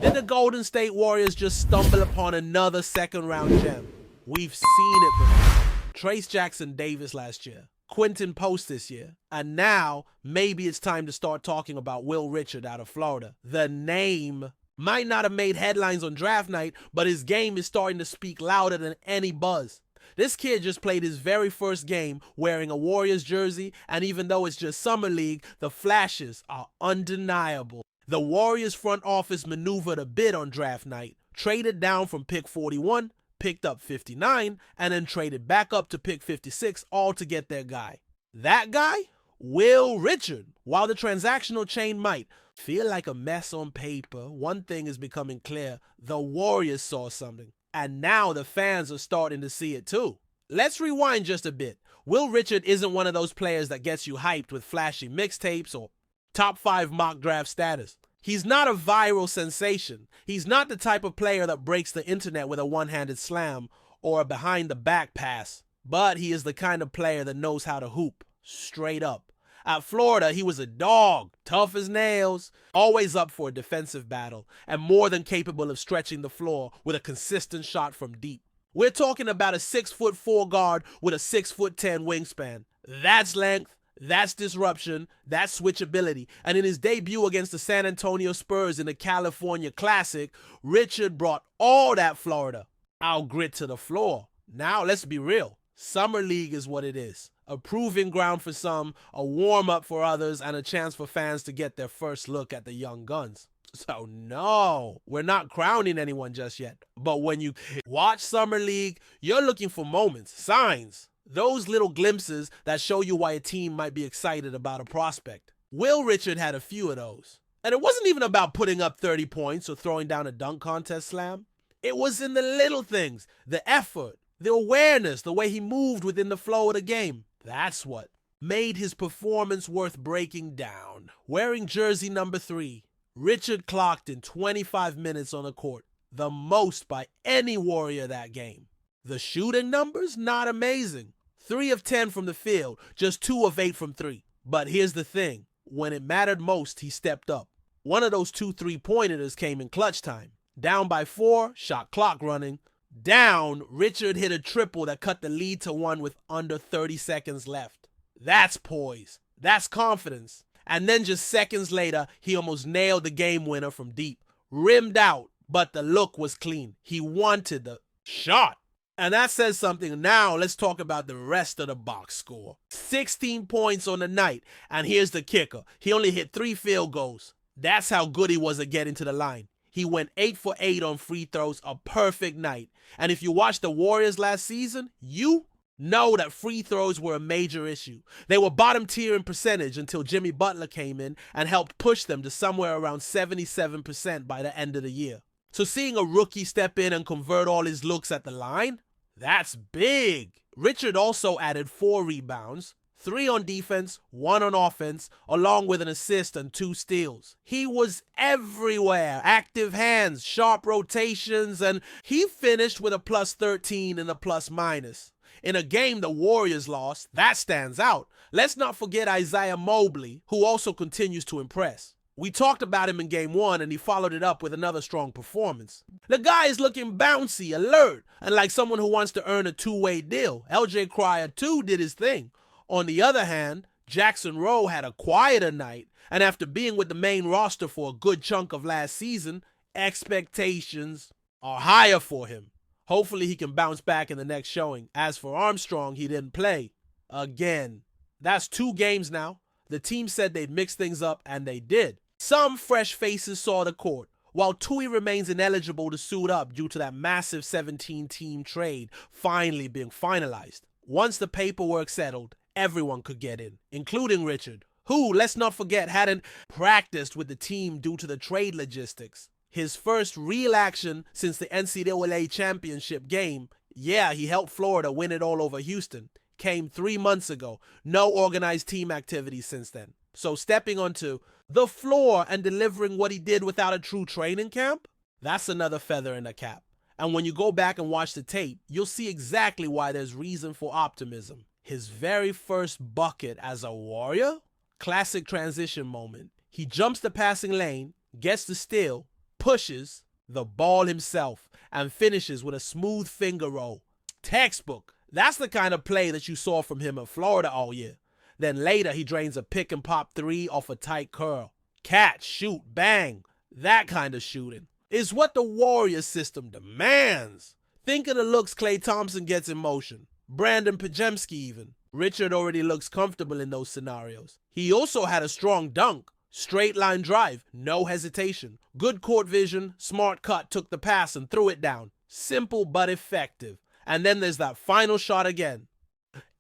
Did the Golden State Warriors just stumble upon another second-round gem? We've seen it before. Trace Jackson Davis last year, Quentin Post this year, and now maybe it's time to start talking about Will Richard out of Florida. The name might not have made headlines on draft night, but his game is starting to speak louder than any buzz. This kid just played his very first game wearing a Warriors jersey, and even though it's just Summer League, the flashes are undeniable. The Warriors front office maneuvered a bit on draft night, traded down from pick 41, picked up 59, and then traded back up to pick 56, all to get their guy. That guy? Will Richard. While the transactional chain might feel like a mess on paper, one thing is becoming clear: the Warriors saw something. And now the fans are starting to see it too. Let's rewind just a bit. Will Richard isn't one of those players that gets you hyped with flashy mixtapes or top 5 mock draft status. He's not a viral sensation. He's not the type of player that breaks the internet with a one-handed slam or a behind-the-back pass. But he is the kind of player that knows how to hoop, straight up. At Florida, he was a dog, tough as nails, always up for a defensive battle, and more than capable of stretching the floor with a consistent shot from deep. We're talking about a 6'4" guard with a 6'10" wingspan. That's length, that's disruption, that's switchability. And in his debut against the San Antonio Spurs in the California Classic, Richard brought all that Florida out grit to the floor. Now, let's be real. Summer League is what it is. A proving ground for some, a warm-up for others, and a chance for fans to get their first look at the young guns. So no, we're not crowning anyone just yet. But when you watch Summer League, you're looking for moments, signs, those little glimpses that show you why a team might be excited about a prospect. Will Richard had a few of those. And it wasn't even about putting up 30 points or throwing down a dunk contest slam. It was in the little things, the effort, the awareness, the way he moved within the flow of the game. That's what made his performance worth breaking down. Wearing jersey number 3, Richard clocked in 25 minutes on the court, the most by any Warrior that game. The shooting numbers, not amazing. 3 of 10 from the field, just 2 of 8 from 3. But here's the thing, when it mattered most, he stepped up. One of those 2 3-pointers came in clutch time. Down by 4, shot clock running. Down, Richard hit a triple that cut the lead to 1 with under 30 seconds left. That's poise. That's confidence. And then just seconds later, he almost nailed the game winner from deep. Rimmed out, but the look was clean. He wanted the shot. And that says something. Now let's talk about the rest of the box score. 16 points on the night. And here's the kicker. He only hit 3 field goals. That's how good he was at getting to the line. He went 8 for 8 on free throws, a perfect night. And if you watched the Warriors last season, you know that free throws were a major issue. They were bottom tier in percentage until Jimmy Butler came in and helped push them to somewhere around 77% by the end of the year. So seeing a rookie step in and convert all his looks at the line, that's big. Richard also added 4 rebounds, 3 on defense, 1 on offense, along with an assist and 2 steals. He was everywhere. Active hands, sharp rotations, and he finished with a plus 13 and a plus minus. In a game the Warriors lost, that stands out. Let's not forget Isaiah Mobley, who also continues to impress. We talked about him in game 1, and he followed it up with another strong performance. The guy is looking bouncy, alert, and like someone who wants to earn a 2-way deal. LJ Cryer too did his thing. On the other hand, Jackson Rowe had a quieter night, and after being with the main roster for a good chunk of last season, expectations are higher for him. Hopefully he can bounce back in the next showing. As for Armstrong, he didn't play. Again. That's 2 games now. The team said they'd mix things up, and they did. Some fresh faces saw the court, while Tui remains ineligible to suit up due to that massive 17-team trade finally being finalized. Once the paperwork settled, everyone could get in, including Richard, who, let's not forget, hadn't practiced with the team due to the trade logistics. His first real action since the NCAA championship game, yeah, he helped Florida win it all over Houston, came 3 months ago. No organized team activity since then. So stepping onto the floor and delivering what he did without a true training camp, that's another feather in the cap. And when you go back and watch the tape, you'll see exactly why there's reason for optimism. His very first bucket as a Warrior? Classic transition moment. He jumps the passing lane, gets the steal, pushes the ball himself and finishes with a smooth finger roll. Textbook. That's the kind of play that you saw from him in Florida all year. Then later he drains a pick and pop three off a tight curl. Catch, shoot, bang. That kind of shooting is what the Warriors system demands. Think of the looks Klay Thompson gets in motion. Brandon Pajemski even. Richard already looks comfortable in those scenarios. He also had a strong dunk. Straight line drive, no hesitation. Good court vision, smart cut, took the pass and threw it down. Simple but effective. And then there's that final shot again.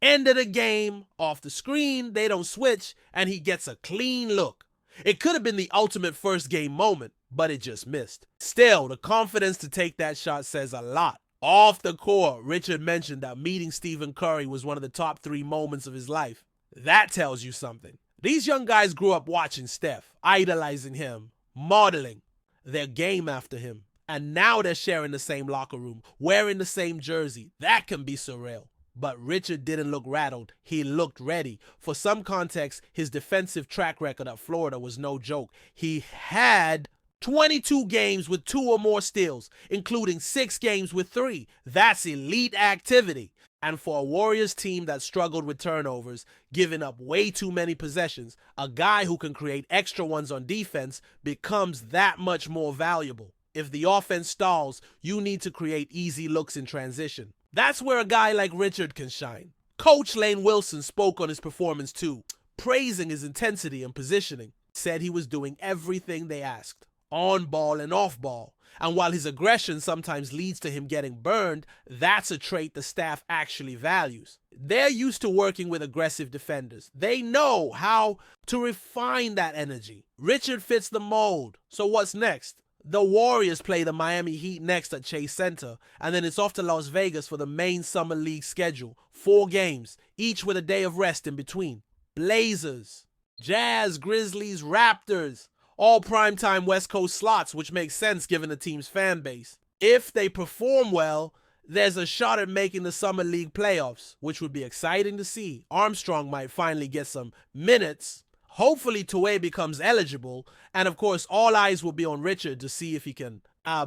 End of the game, off the screen, they don't switch, and he gets a clean look. It could have been the ultimate first game moment, but it just missed. Still, the confidence to take that shot says a lot. Off the court, Richard mentioned that meeting Stephen Curry was one of the top 3 moments of his life. That tells you something. These young guys grew up watching Steph, idolizing him, modeling their game after him. And now they're sharing the same locker room, wearing the same jersey. That can be surreal. But Richard didn't look rattled. He looked ready. For some context, his defensive track record at Florida was no joke. He had 22 games with 2 or more steals, including 6 games with 3. That's elite activity. And for a Warriors team that struggled with turnovers, giving up way too many possessions, a guy who can create extra ones on defense becomes that much more valuable. If the offense stalls, you need to create easy looks in transition. That's where a guy like Richard can shine. Coach Lane Wilson spoke on his performance too, praising his intensity and positioning. Said he was doing everything they asked, on ball and off ball. And while his aggression sometimes leads to him getting burned, that's a trait the staff actually values. They're used to working with aggressive defenders. They know how to refine that energy. Richard fits the mold. So what's next? The Warriors play the Miami Heat next at Chase Center, and then it's off to Las Vegas for the main Summer League schedule. 4 games, each with a day of rest in between. Blazers, Jazz, Grizzlies, Raptors, all primetime West Coast slots, which makes sense given the team's fan base. If they perform well, there's a shot at making the Summer League playoffs, which would be exciting to see. Armstrong might finally get some minutes. Hopefully Toure becomes eligible, and of course all eyes will be on Richard to see if he can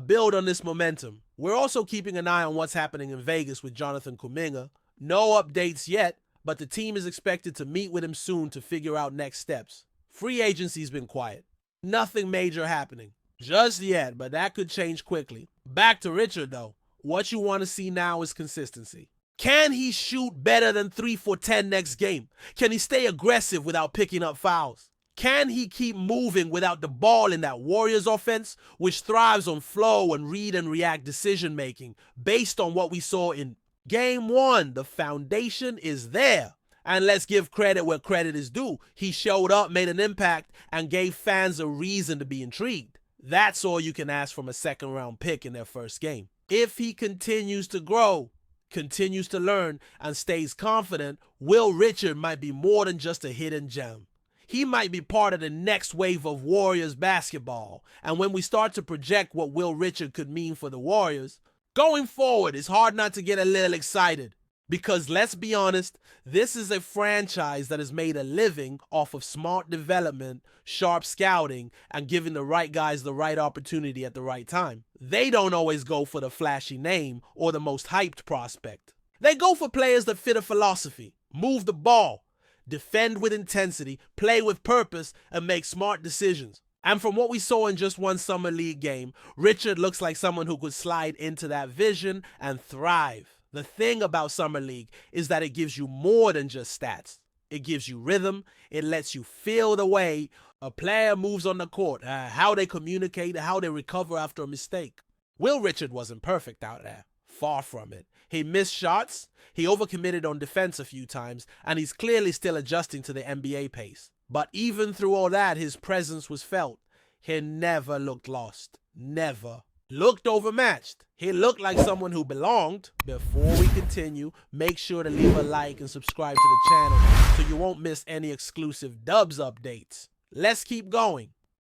build on this momentum. We're also keeping an eye on what's happening in Vegas with Jonathan Kuminga. No updates yet, but the team is expected to meet with him soon to figure out next steps. Free agency's been quiet. Nothing major happening just yet, but that could change quickly. Back to Richard though. What you want to see now is consistency. Can he shoot better than 3 for 10 next game? Can he stay aggressive without picking up fouls? Can he keep moving without the ball in that Warriors offense, which thrives on flow and read and react decision making based on what we saw in Game 1? The foundation is there. And let's give credit where credit is due. He showed up, made an impact, and gave fans a reason to be intrigued. That's all you can ask from a second-round pick in their first game. If he continues to grow, continues to learn, and stays confident, Will Richard might be more than just a hidden gem. He might be part of the next wave of Warriors basketball. And when we start to project what Will Richard could mean for the Warriors, going forward, it's hard not to get a little excited. Because let's be honest, this is a franchise that has made a living off of smart development, sharp scouting, and giving the right guys the right opportunity at the right time. They don't always go for the flashy name or the most hyped prospect. They go for players that fit a philosophy, move the ball, defend with intensity, play with purpose, and make smart decisions. And from what we saw in just one Summer League game, Richard looks like someone who could slide into that vision and thrive. The thing about Summer League is that it gives you more than just stats. It gives you rhythm. It lets you feel the way a player moves on the court, how they communicate, how they recover after a mistake. Will Richard wasn't perfect out there. Far from it. He missed shots, he overcommitted on defense a few times, and he's clearly still adjusting to the NBA pace. But even through all that, his presence was felt. He never looked lost. Never. Looked overmatched. He looked like someone who belonged. Before we continue, make sure to leave a like and subscribe to the channel so you won't miss any exclusive Dubs updates. Let's keep going.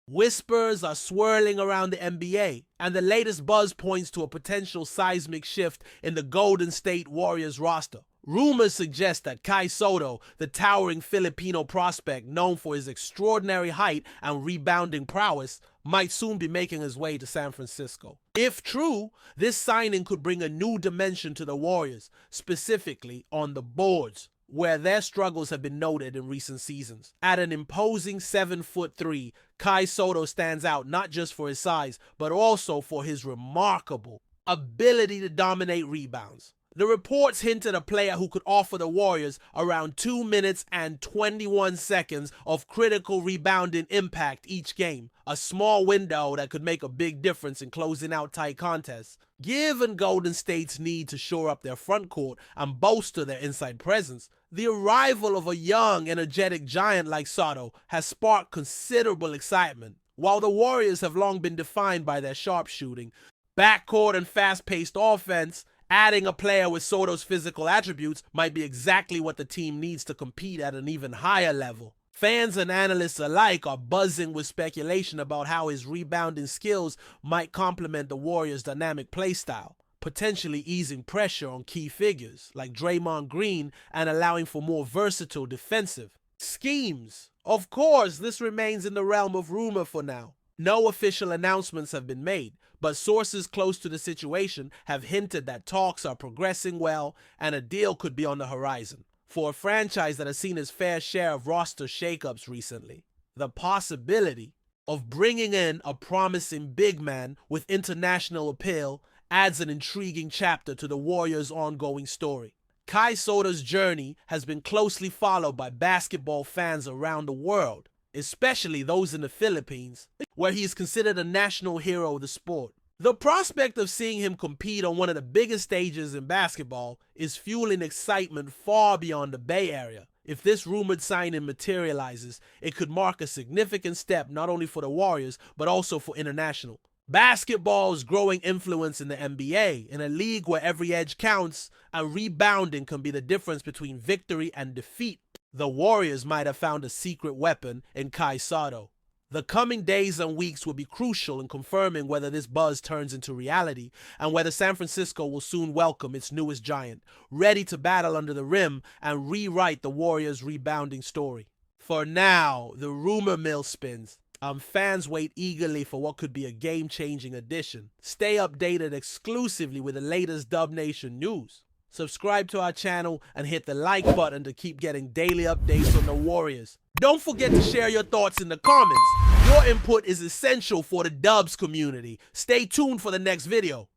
Whispers are swirling around the NBA, and the latest buzz points to a potential seismic shift in the Golden State Warriors roster. Rumors suggest that Kai Sotto, the towering Filipino prospect known for his extraordinary height and rebounding prowess, might soon be making his way to San Francisco. If true, this signing could bring a new dimension to the Warriors, specifically on the boards, where their struggles have been noted in recent seasons. At an imposing 7'3", Kai Sotto stands out not just for his size, but also for his remarkable ability to dominate rebounds. The reports hint at a player who could offer the Warriors around 2 minutes and 21 seconds of critical rebounding impact each game, a small window that could make a big difference in closing out tight contests. Given Golden State's need to shore up their front court and bolster their inside presence, the arrival of a young, energetic giant like Sotto has sparked considerable excitement. While the Warriors have long been defined by their sharpshooting, backcourt and fast-paced offense, adding a player with Sotto's physical attributes might be exactly what the team needs to compete at an even higher level. Fans and analysts alike are buzzing with speculation about how his rebounding skills might complement the Warriors' dynamic playstyle, potentially easing pressure on key figures like Draymond Green and allowing for more versatile defensive schemes. Of course, this remains in the realm of rumor for now. No official announcements have been made, but sources close to the situation have hinted that talks are progressing well and a deal could be on the horizon. For a franchise that has seen its fair share of roster shakeups recently, the possibility of bringing in a promising big man with international appeal adds an intriguing chapter to the Warriors' ongoing story. Kai Sotto's journey has been closely followed by basketball fans around the world, especially those in the Philippines, where he is considered a national hero of the sport. The prospect of seeing him compete on one of the biggest stages in basketball is fueling excitement far beyond the Bay Area. If this rumored signing materializes, it could mark a significant step not only for the Warriors, but also for international basketball's growing influence in the NBA, in a league where every edge counts and rebounding can be the difference between victory and defeat. The Warriors might have found a secret weapon in Kai Sotto. The coming days and weeks will be crucial in confirming whether this buzz turns into reality and whether San Francisco will soon welcome its newest giant, ready to battle under the rim and rewrite the Warriors' rebounding story. For now, the rumor mill spins. Fans wait eagerly for what could be a game-changing addition. Stay updated exclusively with the latest Dub Nation news. Subscribe to our channel and hit the like button to keep getting daily updates on the Warriors. Don't forget to share your thoughts in the comments. Your input is essential for the Dubs community. Stay tuned for the next video.